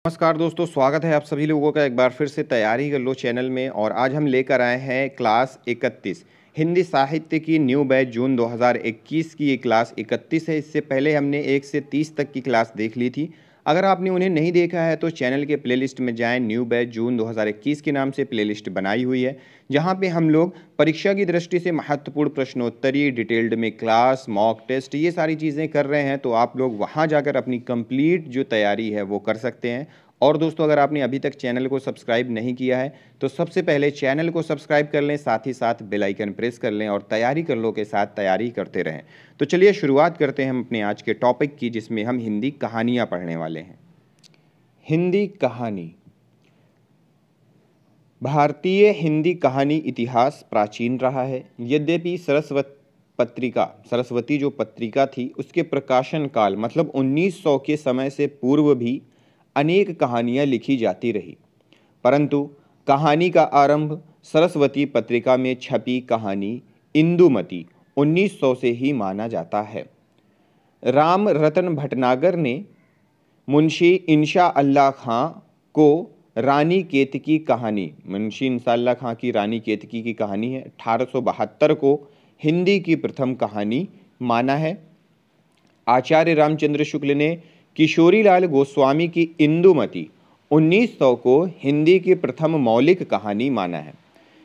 नमस्कार दोस्तों, स्वागत है आप सभी लोगों का एक बार फिर से तैयारी कर लो चैनल में। और आज हम लेकर आए हैं क्लास 31 हिंदी साहित्य की न्यू बैच जून 2021 की। ये क्लास 31 है। इससे पहले हमने 1 से 30 तक की क्लास देख ली थी। अगर आपने उन्हें नहीं देखा है तो चैनल के प्लेलिस्ट में जाएं। न्यू बैच जून 2021 के नाम से प्लेलिस्ट बनाई हुई है, जहां पे हम लोग परीक्षा की दृष्टि से महत्वपूर्ण प्रश्नोत्तरी, डिटेल्ड में क्लास, मॉक टेस्ट, ये सारी चीज़ें कर रहे हैं। तो आप लोग वहां जाकर अपनी कंप्लीट जो तैयारी है वो कर सकते हैं। और दोस्तों, अगर आपने अभी तक चैनल को सब्सक्राइब नहीं किया है तो सबसे पहले चैनल को सब्सक्राइब कर लें, साथ ही साथ बेल आइकन प्रेस कर लें और तैयारी कर लो के साथ तैयारी करते रहें। तो चलिए शुरुआत करते हैं हम अपने आज के टॉपिक की, जिसमें हम हिंदी कहानियाँ पढ़ने वाले हैं। हिंदी कहानी। भारतीय हिंदी कहानी इतिहास प्राचीन रहा है। यद्यपि सरस्वती जो पत्रिका थी उसके प्रकाशन काल मतलब 1900 के समय से पूर्व भी अनेक कहानियाँ लिखी जाती रही, परंतु कहानी का आरंभ सरस्वती पत्रिका में छपी कहानी इंदुमती 1900 से ही माना जाता है। राम रतन भटनागर ने मुंशी इंशा अल्लाह खां को रानी केतकी कहानी, मुंशी इंशा अल्लाह खां की रानी केतकी की कहानी है, 1872 को हिंदी की प्रथम कहानी माना है। आचार्य रामचंद्र शुक्ल ने किशोरीलाल गोस्वामी की इंदुमती 1900 को हिंदी की प्रथम मौलिक कहानी माना है।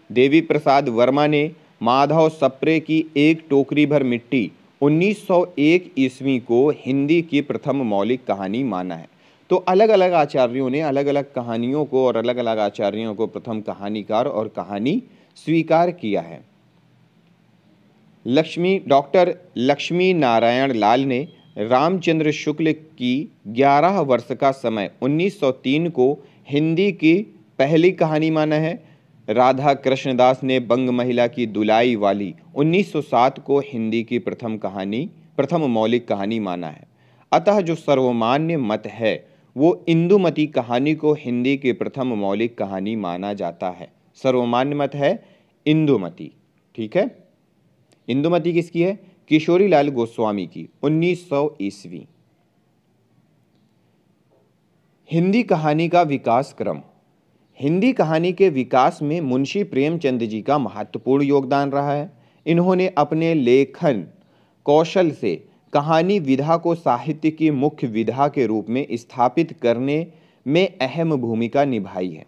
देवी प्रसाद वर्मा ने माधव सप्रे की एक टोकरी भर मिट्टी 1901 ईस्वी को हिंदी की प्रथम मौलिक कहानी माना है। तो अलग अलग आचार्यों ने अलग अलग कहानियों को और अलग अलग आचार्यों को प्रथम कहानीकार और कहानी स्वीकार किया है। डॉक्टर लक्ष्मी नारायण लाल ने रामचंद्र शुक्ल की 11 वर्ष का समय 1903 को हिंदी की पहली कहानी माना है। राधा कृष्णदास ने बंग महिला की दुलाई वाली 1907 को हिंदी की प्रथम मौलिक कहानी माना है। अतः जो सर्वमान्य मत है वो इंदुमती कहानी को हिंदी की प्रथम मौलिक कहानी माना जाता है। सर्वमान्य मत है इंदुमती। ठीक है, इंदुमती किसकी है? किशोरीलाल गोस्वामी की, 1900 ईस्वी। हिंदी कहानी का विकास क्रम। हिंदी कहानी के विकास में मुंशी प्रेमचंद जी का महत्वपूर्ण योगदान रहा है। इन्होंने अपने लेखन कौशल से कहानी विधा को साहित्य की मुख्य विधा के रूप में स्थापित करने में अहम भूमिका निभाई है।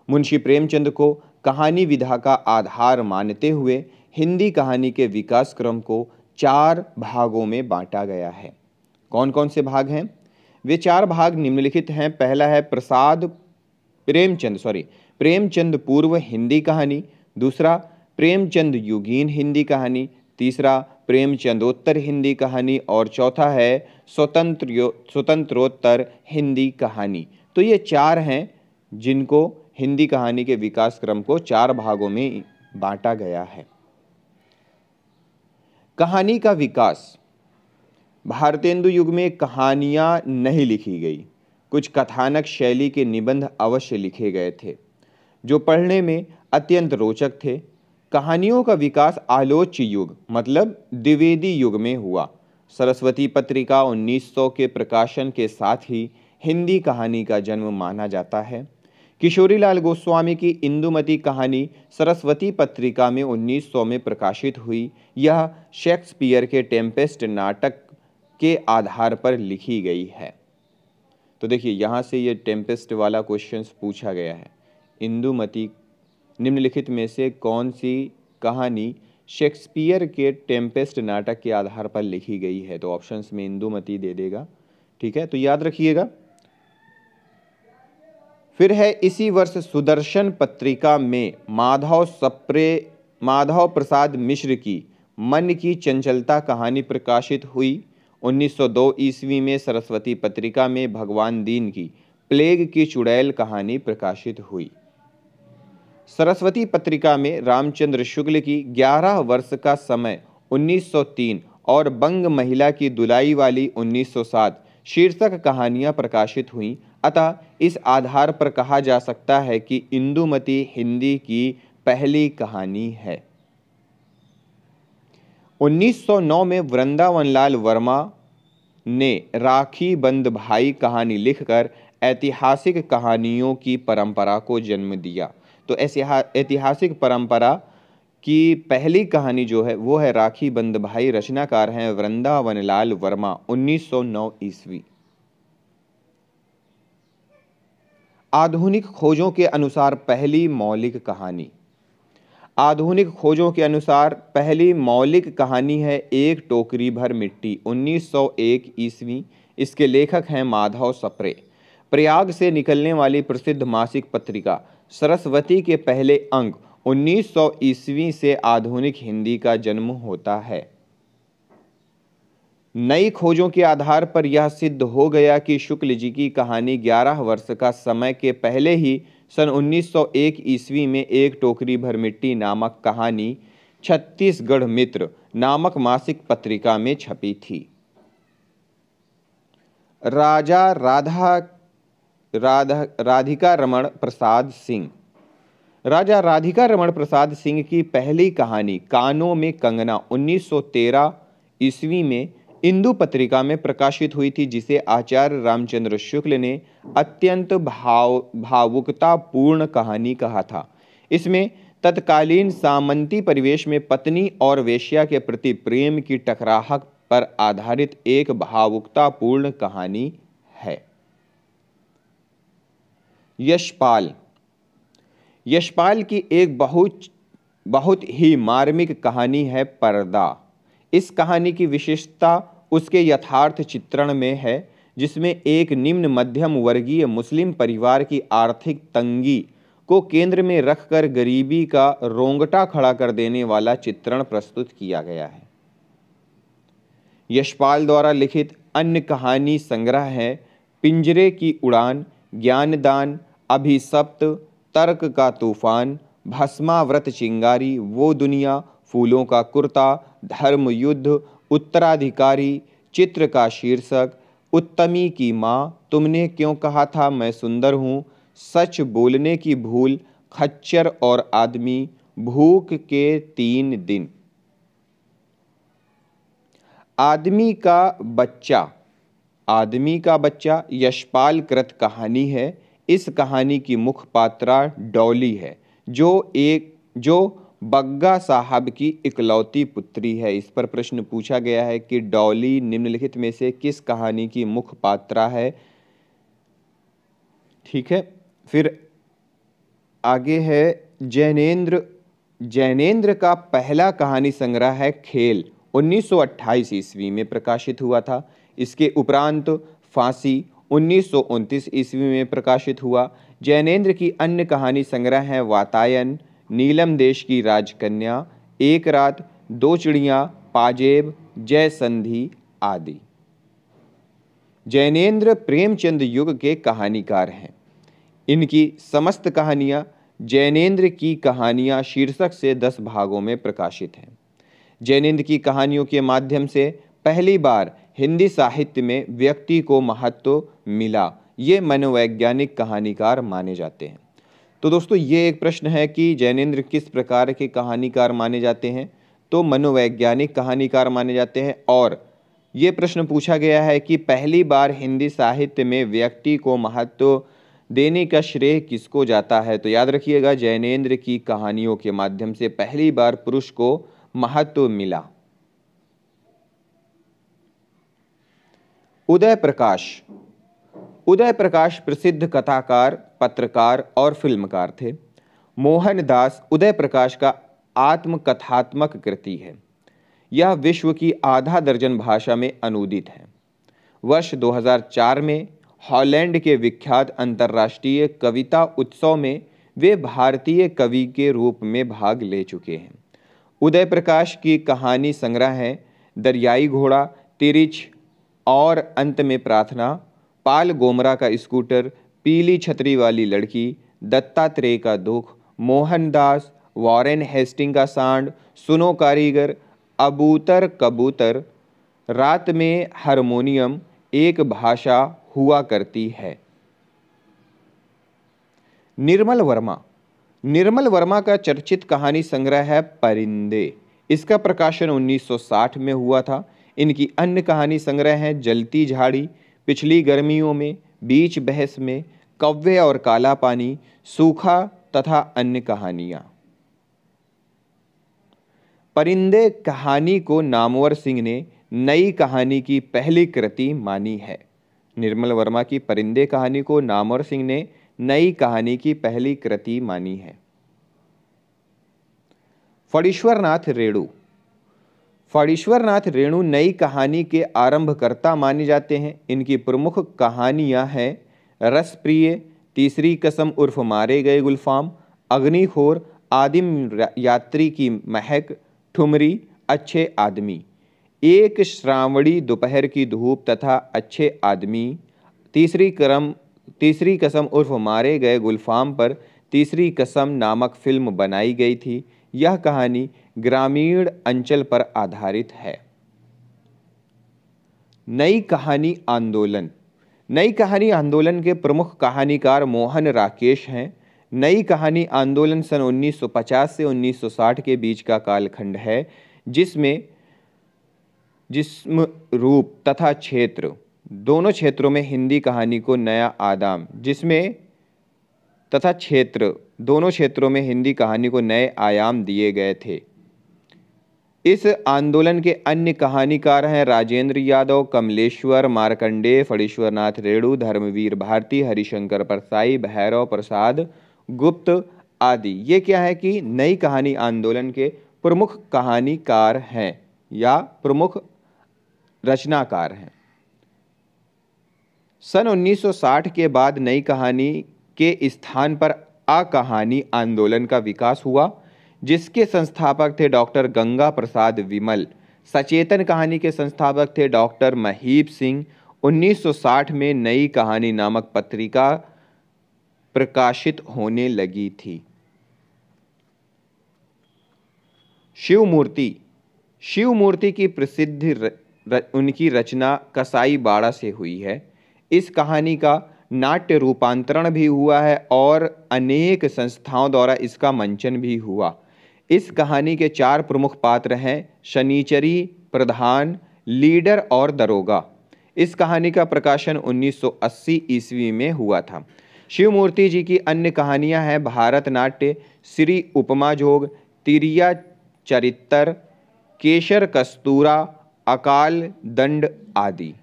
मुंशी प्रेमचंद को कहानी विधा का आधार मानते हुए हिंदी कहानी के विकास क्रम को 4 भागों में बांटा गया है। कौन कौन से भाग हैं? वे 4 भाग निम्नलिखित हैं। पहला है प्रेमचंद पूर्व हिंदी कहानी। दूसरा, प्रेमचंद युगीन हिंदी कहानी। तीसरा, प्रेमचंदोत्तर हिंदी कहानी। और चौथा है स्वतंत्रोत्तर हिंदी कहानी। तो ये 4 हैं जिनको हिंदी कहानी के विकास क्रम को 4 भागों में बांटा गया है। कहानी का विकास। भारतेंदु युग में कहानियाँ नहीं लिखी गई। कुछ कथानक शैली के निबंध अवश्य लिखे गए थे जो पढ़ने में अत्यंत रोचक थे। कहानियों का विकास आलोच्य युग मतलब द्विवेदी युग में हुआ। सरस्वती पत्रिका 1900 के प्रकाशन के साथ ही हिंदी कहानी का जन्म माना जाता है। किशोरीलाल गोस्वामी की इंदुमती कहानी सरस्वती पत्रिका में 1900 में प्रकाशित हुई। यह शेक्सपियर के टेम्पेस्ट नाटक के आधार पर लिखी गई है। तो देखिए, यहाँ से ये टेम्पेस्ट वाला क्वेश्चन पूछा गया है। इंदुमती निम्नलिखित में से कौन सी कहानी शेक्सपियर के टेम्पेस्ट नाटक के आधार पर लिखी गई है? तो ऑप्शंस में इंदुमती दे देगा। ठीक है, तो याद रखिएगा। फिर है इसी वर्ष सुदर्शन पत्रिका में माधव प्रसाद मिश्र की मन की चंचलता कहानी प्रकाशित हुई। 1902 ईस्वी में सरस्वती पत्रिका में भगवान दीन की प्लेग की चुड़ैल कहानी प्रकाशित हुई। सरस्वती पत्रिका में रामचंद्र शुक्ल की 11 वर्ष का समय 1903 और बंग महिला की दुलाई वाली 1907 शीर्षक कहानियां प्रकाशित हुईं। अतः इस आधार पर कहा जा सकता है कि इंदुमती हिंदी की पहली कहानी है। 1909 में वृंदावन लाल वर्मा ने राखी बंद भाई कहानी लिखकर ऐतिहासिक कहानियों की परंपरा को जन्म दिया। तो ऐतिहासिक परंपरा की पहली कहानी जो है वो है राखी बंद भाई। रचनाकार हैं वृंदावनलाल वर्मा, 1909 ईस्वी। आधुनिक खोजों के अनुसार पहली मौलिक कहानी। आधुनिक खोजों के अनुसार पहली मौलिक कहानी है एक टोकरी भर मिट्टी, 1901 ईस्वी। इसके लेखक हैं माधव सप्रे। प्रयाग से निकलने वाली प्रसिद्ध मासिक पत्रिका सरस्वती के पहले अंक 1900 ईस्वी से आधुनिक हिंदी का जन्म होता है। नई खोजों के आधार पर यह सिद्ध हो गया कि शुक्ल जी की कहानी 11 वर्ष का समय के पहले ही सन 1901 ईस्वी में एक टोकरी भर मिट्टी नामक कहानी छत्तीसगढ़ मित्र नामक मासिक पत्रिका में छपी थी। राजा राधिका रमण प्रसाद सिंह। राजा राधिका रमण प्रसाद सिंह की पहली कहानी कानों में कंगना 1913 ईस्वी में इंदु पत्रिका में प्रकाशित हुई थी, जिसे आचार्य रामचंद्र शुक्ल ने अत्यंत भावुकतापूर्ण कहानी कहा था। इसमें तत्कालीन सामंती परिवेश में पत्नी और वेश्या के प्रति प्रेम की टकराहट पर आधारित एक भावुकतापूर्ण कहानी है। यशपाल। यशपाल की एक बहुत ही मार्मिक कहानी है पर्दा। इस कहानी की विशेषता उसके यथार्थ चित्रण में है, जिसमें एक निम्न मध्यम वर्गीय मुस्लिम परिवार की आर्थिक तंगी को केंद्र में रखकर गरीबी का रोंगटा खड़ा कर देने वाला चित्रण प्रस्तुत किया गया है। यशपाल द्वारा लिखित अन्य कहानी संग्रह है पिंजरे की उड़ान, ज्ञानदान, अभिशप्त, तर्क का तूफान, भस्माव्रत चिंगारी, वो दुनिया, फूलों का कुर्ता, धर्म युद्ध, उत्तराधिकारी, चित्र का शीर्षक, उत्तमी की माँ, तुमने क्यों कहा था मैं सुंदर हूँ, सच बोलने की भूल, खच्चर और आदमी, भूख के 3 दिन। आदमी का बच्चा यशपाल कृत कहानी है। इस कहानी की मुख्य पात्रा डॉली है, जो बग्गा साहब की इकलौती पुत्री है। इस पर प्रश्न पूछा गया है कि डॉली निम्नलिखित में से किस कहानी की मुख्य पात्रा है। ठीक है, फिर आगे है जैनेन्द्र का पहला कहानी संग्रह है खेल, 1928 ईस्वी में प्रकाशित हुआ था। इसके उपरांत फांसी 1929 ईस्वी में प्रकाशित हुआ। जैनेन्द्र की अन्य कहानी संग्रह है वातायन, नीलम देश की राजकन्या, एक रात, 2 चिड़ियाँ, पाजेब, जय संधि आदि। जैनेन्द्र प्रेमचंद युग के कहानीकार हैं। इनकी समस्त कहानियाँ जैनेन्द्र की कहानियाँ शीर्षक से 10 भागों में प्रकाशित हैं। जैनेन्द्र की कहानियों के माध्यम से पहली बार हिंदी साहित्य में व्यक्ति को महत्व मिला। ये मनोवैज्ञानिक कहानीकार माने जाते हैं। तो दोस्तों, ये एक प्रश्न है कि जैनेन्द्र किस प्रकार के कहानीकार माने जाते हैं, तो मनोवैज्ञानिक कहानीकार माने जाते हैं। और ये प्रश्न पूछा गया है कि पहली बार हिंदी साहित्य में व्यक्ति को महत्व देने का श्रेय किसको जाता है, तो याद रखिएगा जैनेन्द्र की कहानियों के माध्यम से पहली बार पुरुष को महत्व मिला। उदय प्रकाश प्रसिद्ध कथाकार, पत्रकार और फिल्मकार थे। मोहनदास उदय प्रकाश का आत्मकथात्मक कृति है। यह विश्व की आधा दर्जन भाषा में अनुदित है। वर्ष 2004 में हॉलैंड के विख्यात अंतर्राष्ट्रीय कविता उत्सव में वे भारतीय कवि के रूप में भाग ले चुके हैं। उदय प्रकाश की कहानी संग्रह है दरियाई घोड़ा, तिरिछ और अंत में प्रार्थना, पाल गोमरा का स्कूटर, पीली छतरी वाली लड़की, दत्तात्रेय का दुख, मोहनदास, वॉरेन हेस्टिंग का सांड, सुनो कारीगर, अबूतर कबूतर, रात में हारमोनियम, एक भाषा हुआ करती है। निर्मल वर्मा का चर्चित कहानी संग्रह है परिंदे। इसका प्रकाशन 1960 में हुआ था। इनकी अन्य कहानी संग्रह हैं जलती झाड़ी, पिछली गर्मियों में, बीच बहस में, कव्वे और काला पानी, सूखा तथा अन्य कहानियां। परिंदे कहानी को नामवर सिंह ने नई कहानी की पहली कृति मानी है। निर्मल वर्मा की परिंदे कहानी को नामवर सिंह ने नई कहानी की पहली कृति मानी है। फणीश्वरनाथ रेणु। फणीश्वरनाथ रेणु नई कहानी के आरंभकर्ता माने जाते हैं। इनकी प्रमुख कहानियां हैं रसप्रिय, तीसरी कसम उर्फ मारे गए गुलफाम, अग्निखोर, आदिम यात्री की महक, ठुमरी, अच्छे आदमी, एक श्रावणी दोपहर की धूप तथा अच्छे आदमी। तीसरी कसम उर्फ मारे गए गुलफाम पर तीसरी कसम नामक फिल्म बनाई गई थी। यह कहानी ग्रामीण अंचल पर आधारित है। नई कहानी आंदोलन। नई कहानी आंदोलन के प्रमुख कहानीकार मोहन राकेश हैं। नई कहानी आंदोलन सन 1950 से 1960 के बीच का कालखंड है, जिसमें जिस्म, रूप तथा क्षेत्र दोनों क्षेत्रों में हिंदी कहानी को नया आयाम दोनों क्षेत्रों में हिंदी कहानी को नए आयाम दिए गए थे। इस आंदोलन के अन्य कहानीकार हैं राजेंद्र यादव, कमलेश्वर, मार्कंडेय, फणीश्वरनाथ रेणु, धर्मवीर भारती, हरिशंकर परसाई, भैरव प्रसाद गुप्त आदि। ये क्या है कि नई कहानी आंदोलन के प्रमुख कहानीकार हैं या प्रमुख रचनाकार हैं। सन 1960 के बाद नई कहानी के स्थान पर अकहानी आंदोलन का विकास हुआ, जिसके संस्थापक थे डॉक्टर गंगा प्रसाद विमल। सचेतन कहानी के संस्थापक थे डॉक्टर महीप सिंह। 1960 में नई कहानी नामक पत्रिका प्रकाशित होने लगी थी। शिवमूर्ति की प्रसिद्धि उनकी रचना कसाई बाड़ा से हुई है। इस कहानी का नाट्य रूपांतरण भी हुआ है और अनेक संस्थाओं द्वारा इसका मंचन भी हुआ। इस कहानी के 4 प्रमुख पात्र हैं शनिचरी, प्रधान, लीडर और दरोगा। इस कहानी का प्रकाशन 1980 ईस्वी में हुआ था। शिवमूर्ति जी की अन्य कहानियां हैं भारत नाट्य, श्री उपमा जोग, तिरिया चरित्र, केशर कस्तूरा, अकाल दंड आदि।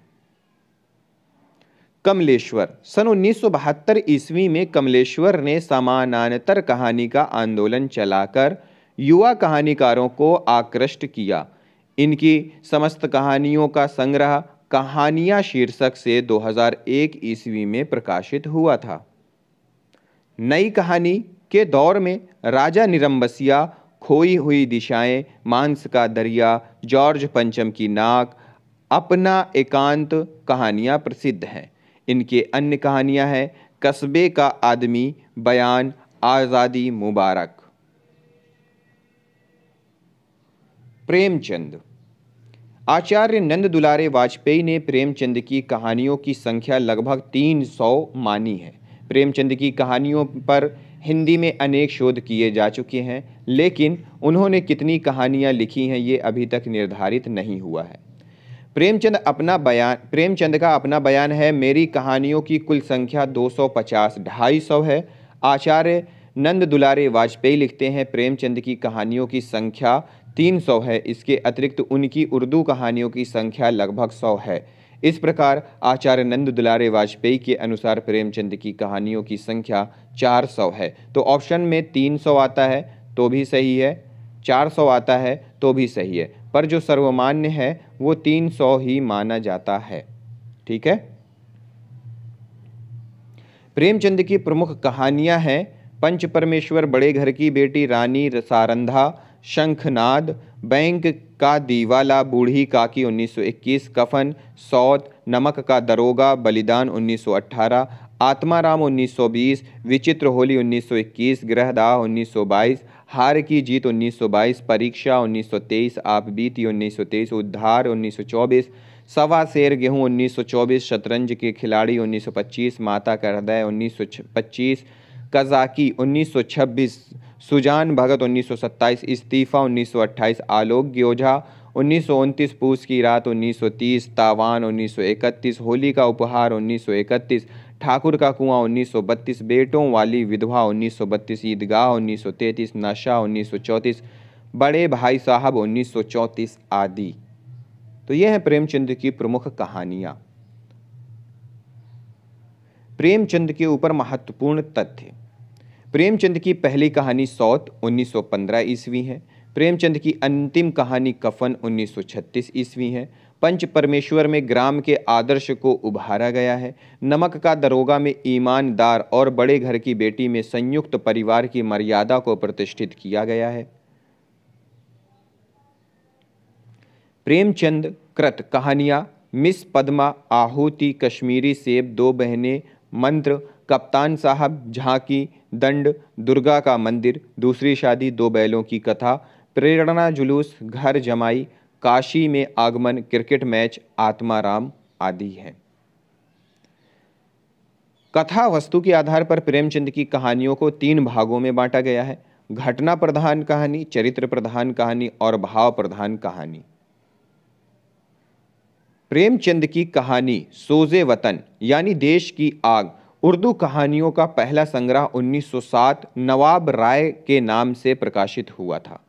कमलेश्वर। सन 1972 ईस्वी में कमलेश्वर ने समानांतर कहानी का आंदोलन चलाकर युवा कहानीकारों को आकृष्ट किया। इनकी समस्त कहानियों का संग्रह कहानियां शीर्षक से 2001 ईस्वी में प्रकाशित हुआ था। नई कहानी के दौर में राजा निरंबसिया, खोई हुई दिशाएं, मांस का दरिया, जॉर्ज पंचम की नाक, अपना एकांत कहानियां प्रसिद्ध हैं। इनके अन्य कहानियां हैं कस्बे का आदमी, बयान, आज़ादी मुबारक। प्रेमचंद। आचार्य नंद दुलारे वाजपेयी ने प्रेमचंद की कहानियों की संख्या लगभग 300 मानी है। प्रेमचंद की कहानियों पर हिंदी में अनेक शोध किए जा चुके हैं, लेकिन उन्होंने कितनी कहानियां लिखी हैं ये अभी तक निर्धारित नहीं हुआ है। प्रेमचंद का अपना बयान है, मेरी कहानियों की कुल संख्या 250 250 है। आचार्य नंद दुलारे वाजपेयी लिखते हैं प्रेमचंद की कहानियों की संख्या 300 है। इसके अतिरिक्त उनकी उर्दू कहानियों की संख्या लगभग 100 है। इस प्रकार आचार्य नंद दुलारे वाजपेयी के अनुसार प्रेमचंद की कहानियों की संख्या 400 है। तो ऑप्शन में 300 आता है तो भी सही है, 400 आता है तो भी सही है, पर जो सर्वमान्य है वो 300 ही माना जाता है। ठीक है। प्रेमचंद की प्रमुख कहानियां हैं पंच परमेश्वर, बड़े घर की बेटी, रानी सारंधा, शंखनाद, बैंक का दीवाला, बूढ़ी काकी 1921, कफन, सौत, नमक का दरोगा, बलिदान 1918, आत्माराम 1920, विचित्र होली 1921, ग्रहदाह 1922, हार की जीत 1922, परीक्षा 1923, आप बीती 1923, उद्धार 1924, सवा शेर गेहूं 1924, शतरंज के खिलाड़ी 1925, माता का हृदय 1925, कज़ाकी 1926, सुजान भगत 1927, इस्तीफा 1928, आलोक ओझा 1929, पूस की रात 1930, तावान 1931, होली का उपहार 1931, ठाकुर का कुआं 1932, बेटों वाली विधवा 1932, ईदगाह 1933, नशा 1934, बड़े भाई साहब 1934 आदि। तो ये है प्रेमचंद की प्रमुख कहानियां। प्रेमचंद के ऊपर महत्वपूर्ण तथ्य। प्रेमचंद की पहली कहानी सौत 1915 ईस्वी है। प्रेमचंद की अंतिम कहानी कफन 1936 ईस्वी है। पंच परमेश्वर में ग्राम के आदर्श को उभारा गया है। नमक का दरोगा में ईमानदार और बड़े घर की बेटी में संयुक्त परिवार की मर्यादा को प्रतिष्ठित किया गया है। प्रेमचंद कृत कहानियां मिस पद्मा, आहुति, कश्मीरी सेब, दो बहनें, मंत्र, कप्तान साहब, झांकी, दंड, दुर्गा का मंदिर, दूसरी शादी, दो बैलों की कथा, प्रेरणा जुलूस, घर जमाई, काशी में आगमन, क्रिकेट मैच, आत्माराम आदि हैं। कथा वस्तु के आधार पर प्रेमचंद की कहानियों को 3 भागों में बांटा गया है: घटना प्रधान कहानी, चरित्र प्रधान कहानी और भाव प्रधान कहानी। प्रेमचंद की कहानी सोजे वतन यानी देश की आग उर्दू कहानियों का पहला संग्रह 1907 नवाब राय के नाम से प्रकाशित हुआ था।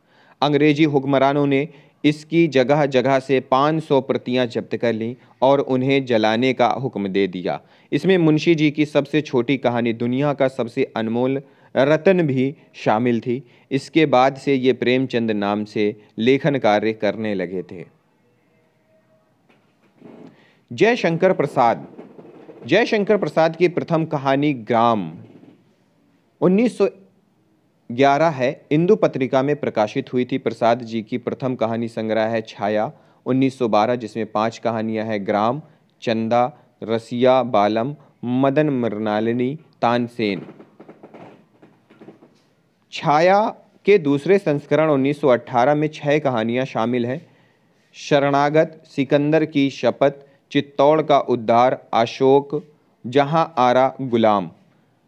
अंग्रेजी हुक्मरानों ने इसकी जगह जगह से 500 प्रतियां जब्त कर लीं और उन्हें जलाने का हुक्म दे दिया। इसमें मुंशी जी की सबसे छोटी कहानी दुनिया का सबसे अनमोल रत्न भी शामिल थी। इसके बाद से ये प्रेमचंद नाम से लेखन कार्य करने लगे थे। जयशंकर प्रसाद। जयशंकर प्रसाद की प्रथम कहानी ग्राम 1911 है, इंदु पत्रिका में प्रकाशित हुई थी। प्रसाद जी की प्रथम कहानी संग्रह है छाया 1912, जिसमें 5 कहानियां हैं: ग्राम, चंदा, रसिया, बालम, मदन मृणालिनी, तानसेन। छाया के दूसरे संस्करण 1918 में 6 कहानियां शामिल हैं: शरणागत, सिकंदर की शपथ, चित्तौड़ का उद्धार, अशोक, जहां आरा, गुलाम।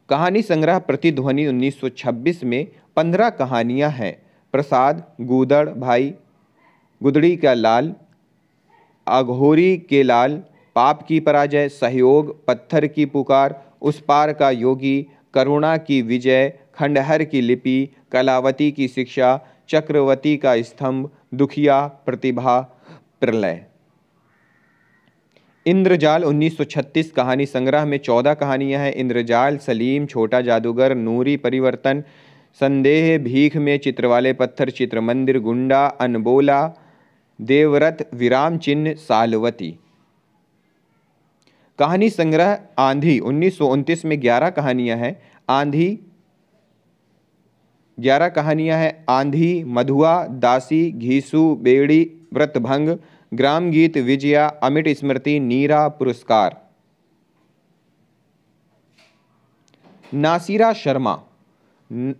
कहानी संग्रह प्रतिध्वनि 1926 में 15 कहानियां हैं: प्रसाद, गूदड़ भाई, गुदड़ी का लाल, अघोरी के लाल, पाप की पराजय, सहयोग, पत्थर की पुकार, उस पार का योगी, करुणा की विजय, खंडहर की लिपि, कलावती की शिक्षा, चक्रवती का स्तंभ, दुखिया, प्रतिभा, प्रलय। इंद्रजाल 1936 कहानी संग्रह में 14 कहानियां हैं: इंद्रजाल, सलीम, छोटा जादूगर, नूरी परिवर्तन, संदेह, भीख में चित्र वाले पत्थर, चित्र मंदिर, गुंडा, अनबोला, देवव्रत, विराम चिन्ह, सालवती। कहानी संग्रह आंधी 1929 में 11 कहानियां हैं। आंधी 11 कहानियां हैं: आंधी, मधुआ, दासी, घीसू, बेड़ी, व्रतभंग, ग्राम गीत, विजया, अमिट स्मृति, नीरा, पुरस्कार। नासिरा शर्मा।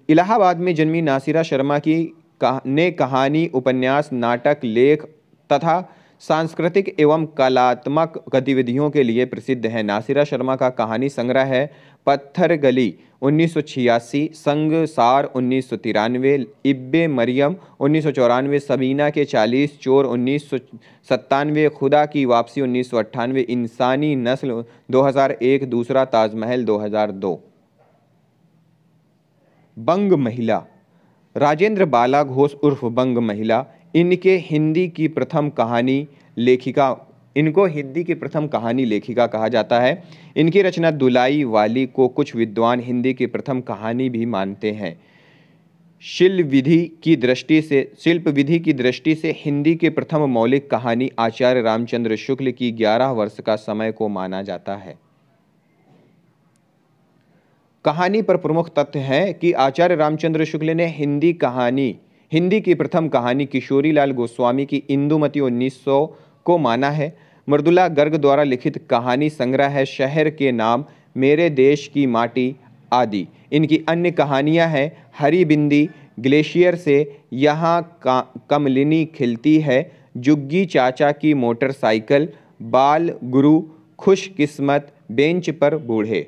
इलाहाबाद में जन्मी नासिरा शर्मा की ने कहानी, उपन्यास, नाटक, लेख तथा सांस्कृतिक एवं कलात्मक गतिविधियों के लिए प्रसिद्ध है। नासिरा शर्मा का कहानी संग्रह है पत्थर गली 1986, संगसार 1993, इब्बे मरियम 1994, सबीना के 40 चोर 1997, खुदा की वापसी 1998, इंसानी नस्ल 2001, दूसरा ताजमहल 2002। बंग महिला। राजेंद्र बाला घोष उर्फ बंग महिला इनको हिंदी की प्रथम कहानी लेखिका कहा जाता है। इनकी रचना दुलाई वाली को कुछ विद्वान हिंदी की प्रथम कहानी भी मानते हैं। शिल्प विधि की दृष्टि से हिंदी की प्रथम मौलिक कहानी आचार्य रामचंद्र शुक्ल की 11 वर्ष का समय को माना जाता है। कहानी पर प्रमुख तथ्य है कि आचार्य रामचंद्र शुक्ल ने हिंदी की प्रथम कहानी किशोरीलाल गोस्वामी की इंदुमती 1900 को माना है। मृदुला गर्ग द्वारा लिखित कहानी संग्रह है शहर के नाम, मेरे देश की माटी आदि। इनकी अन्य कहानियां हैं हरी बिंदी, ग्लेशियर से यहाँ कमलिनी खिलती है, जुग्गी चाचा की मोटरसाइकिल, बाल गुरु, खुश किस्मत, बेंच पर बूढ़े।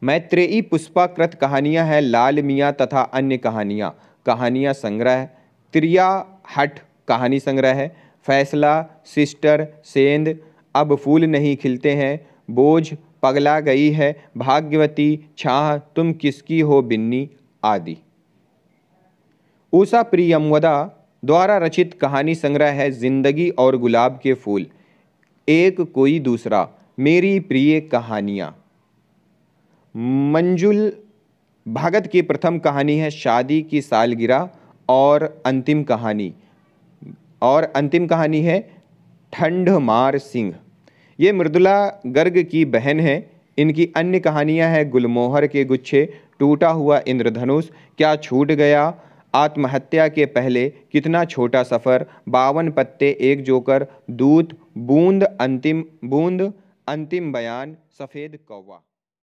मैत्रेयी पुष्पाकृत कहानियां हैं लाल मियाँ तथा अन्य कहानियां संग्रह। त्रिया हट कहानी संग्रह है। फैसला, सिस्टर, सेंध, अब फूल नहीं खिलते हैं, बोझ पगला गई है, भाग्यवती छाह तुम किसकी हो बिन्नी आदि। उषा प्रियमवदा द्वारा रचित कहानी संग्रह है जिंदगी और गुलाब के फूल, एक कोई दूसरा, मेरी प्रिय कहानियाँ। मंजुल भगत की प्रथम कहानी है शादी की सालगिरह और अंतिम कहानी है ठंडमार सिंह। ये मृदुला गर्ग की बहन है। इनकी अन्य कहानियां हैं गुलमोहर के गुच्छे, टूटा हुआ इंद्रधनुष, क्या छूट गया, आत्महत्या के पहले, कितना छोटा सफ़र, 52 पत्ते, एक जोकर, दूत, बूंद, अंतिम बयान, सफ़ेद कौवा।